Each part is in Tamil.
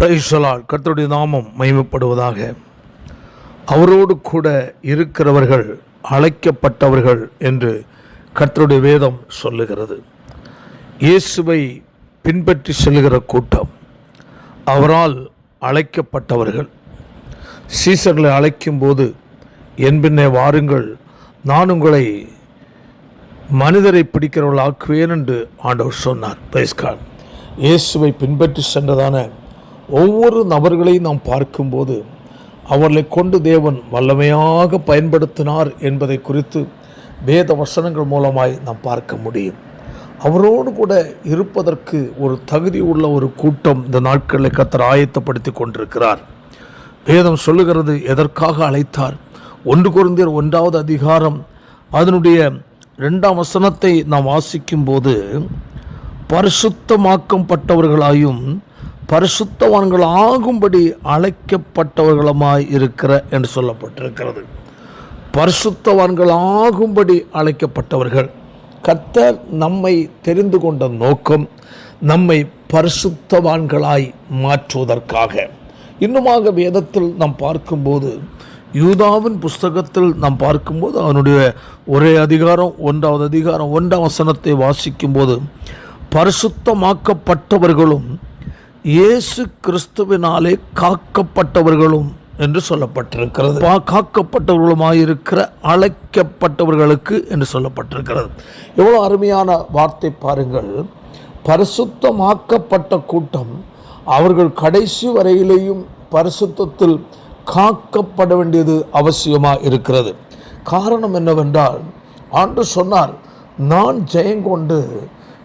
Praise the Lord. கர்த்தருடைய நாமம் மகிமைப்படுவதாக. அவரோடு கூட இருக்கிறவர்கள் அழைக்கப்பட்டவர்கள் என்று கர்த்தருடைய வேதம் சொல்லுகிறது. இயேசுவை பின்பற்றி செல்கிற கூட்டம், அவரால் அழைக்கப்பட்டவர்கள். சீசர்களை அழைக்கும்போது, என் பின்னே வாருங்கள், நான் உங்களை மனிதரை பிடிக்கிறவர்கள் ஆக்குவேன் என்று ஆண்டவர் சொன்னார். Praise God. இயேசுவை பின்பற்றி சென்றதான ஒவ்வொரு நபர்களையும் நாம் பார்க்கும்போது அவர்களை கொண்டு தேவன் வல்லமையாக பயன்படுத்தினார் என்பதை குறித்து வேத வசனங்கள் மூலமாய் நாம் பார்க்க முடியும். அவரோடு கூட இருப்பதற்கு ஒரு தகுதி உள்ள ஒரு கூட்டம் இந்த நாட்களில் கர்த்தர் ஆயத்தப்படுத்தி கொண்டிருக்கிறார். வேதம் சொல்லுகிறது எதற்காக அழைத்தார். 1 கொரிந்தியர் 1வது அதிகாரம் அதனுடைய 2ஆம் வசனத்தை நாம் வாசிக்கும்போது, பரிசுத்தமாக்கப்பட்டவர்களாயும் பரிசுத்தவான்கள் ஆகும்படி அழைக்கப்பட்டவர்களுமாய் இருக்கிற என்று சொல்லப்பட்டிருக்கிறது. பரிசுத்தவான்கள் ஆகும்படி அழைக்கப்பட்டவர்கள். கர்த்தர் நம்மை தெரிந்து கொண்ட நோக்கம் நம்மை பரிசுத்தவான்களாய் மாற்றுவதற்காக. இன்னுமாக வேதத்தில் நாம் பார்க்கும்போது, யூதாவின் புஸ்தகத்தில் நாம் பார்க்கும்போது அவனுடைய ஒரே அதிகாரம் 1வது அதிகாரம் 1ஆம் வசனத்தை வாசிக்கும்போது, பரிசுத்தமாக்கப்பட்டவர்களும் இயேசு கிறிஸ்துவினாலே காக்கப்பட்டவர்களும் என்று சொல்லப்பட்டிருக்கிறது. காக்கப்பட்டவர்களுமாயிருக்கிற அழைக்கப்பட்டவர்களுக்கு என்று சொல்லப்பட்டிருக்கிறது. எவ்வளோ அருமையான வார்த்தை பாருங்கள். பரிசுத்தமாக்கப்பட்ட கூட்டம் அவர்கள் கடைசி வரையிலேயும் பரிசுத்தத்தில் காக்கப்பட வேண்டியது அவசியமாக இருக்கிறது. காரணம் என்னவென்றால், ஆண்டவர் சொன்னார், நான் ஜெயங்கொண்டு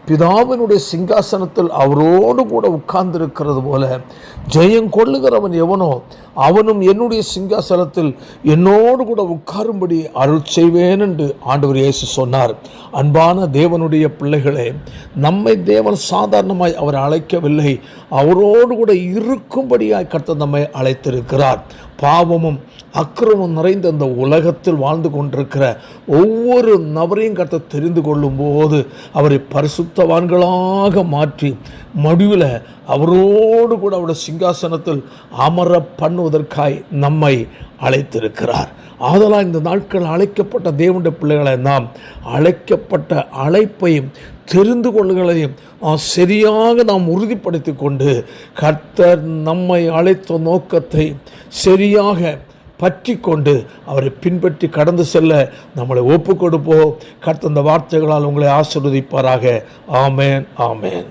பிதாவினுடைய சிங்காசனத்தில் அவரோடு கூட உட்கார்ந்திருக்கிறது போல ஜெயம் கொள்ளுகிறவன் எவனோ அவனும் என்னுடைய சிங்காசனத்தில் என்னோடு கூட உட்காரும்படி அருள் செய்வேன் என்று ஆண்டவர் இயேசு சொன்னார். அன்பான தேவனுடைய பிள்ளைகளே, நம்மை தேவன் சாதாரணமாய் அவர் அழைக்கவில்லை, அவரோடு கூட இருக்கும்படியாய் கர்த்தர் நம்மை அழைத்திருக்கிறார். பாவமும் அக்கிரமும் நிறைந்த இந்த உலகத்தில் வாழ்ந்து கொண்டிருக்கிற ஒவ்வொரு நபரையும் கர்த்தர் தெரிந்து கொள்ளும் போது அவரை பரிசுத்தவான்களாக மாற்றி முடிவில் அவரோடு கூட அவருடைய சிங்காசனத்தில் அமர பண்ணுவதற்காய் நம்மை அழைத்திருக்கிறார். ஆதலால் இந்த நாட்கள் அழைக்கப்பட்ட தேவனுடைய பிள்ளைகளை நாம் அழைக்கப்பட்ட அழைப்பையும் தெரிந்து கொள்ளுகளையும் சரியாக நாம் உறுதிப்படுத்தி கொண்டு கர்த்தர் நம்மை அழைத்த நோக்கத்தை சரியாக பற்றி கொண்டு அவரை பின்பற்றி கடந்து செல்ல நம்மளை ஒப்பு கொடுப்போம். கர்த்தர் இந்த வார்த்தைகளால் உங்களை ஆசீர்வதிப்பாராக. ஆமேன், ஆமேன்.